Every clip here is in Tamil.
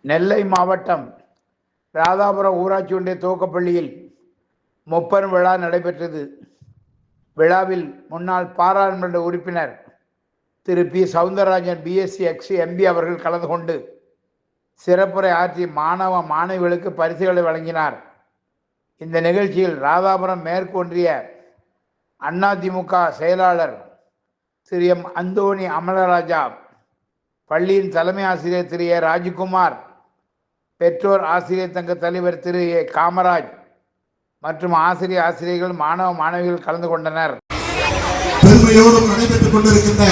நெல்லை மாவட்டம் ராதாபுரம் ஊராட்சி ஒன்றிய துவக்கப்பள்ளியில் முப்பெரும் விழா நடைபெற்றது. விழாவில் முன்னாள் பாராளுமன்ற உறுப்பினர் திரு P. Soundararajan BSc ex MP அவர்கள் கலந்து கொண்டு சிறப்புரை ஆற்றி மாணவ மாணவிகளுக்கு பரிசுகளை வழங்கினார். இந்த நிகழ்ச்சியில் ராதாபுரம் மேற்கு ஒன்றிய அதிமுக செயலாளர் திரு எம். அந்தோணி அமலராஜா, பள்ளியின் தலைமை ஆசிரியர் திரு ஏ. ராஜ்குமார், பெற்றோர் ஆசிரியர் சங்க தலைவர் திரு ஏ. காமராஜ் மற்றும் ஆசிரியர்கள் மாணவ மாணவிகள் கலந்து கொண்டனர். பெருமையோடும் நடைபெற்றுக் கொண்டிருக்கின்ற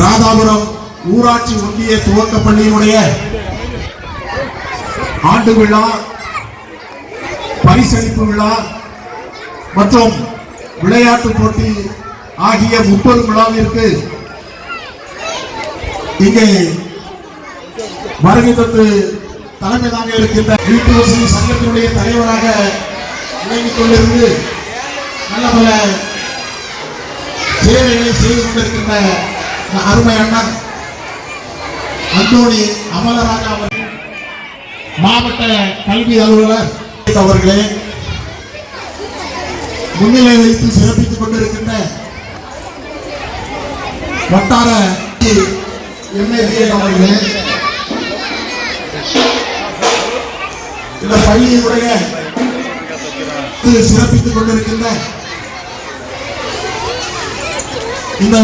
ராதாபுரம் ஊராட்சி ஒன்றிய துவக்க பள்ளியினுடைய ஆண்டு விழா, பரிசளிப்பு விழா மற்றும் விளையாட்டு போட்டி ஆகிய 30 விழாவிற்கு இங்கே வருகை தந்து தலைமை தாங்க இருக்கின்ற வீட்டு வசதி சங்கத்தினுடைய தலைவராக விளங்கிக் கொண்டிருந்து நல்ல பல சேவைகளை செய்து கொண்டிருக்கின்ற அருமை அண்ணன் அந்தோணி அமலராஜா அவர்கள், மாவட்ட கல்வி அலுவலர் அவர்களே, முன்னிலை வைத்து சிறப்பித்துக் கொண்டிருக்கின்ற வட்டார எம்எல்ஏ அவர்களே, இந்த பள்ளியினுடைய சிறப்பித்துக் கொண்டிருக்கின்ற இந்த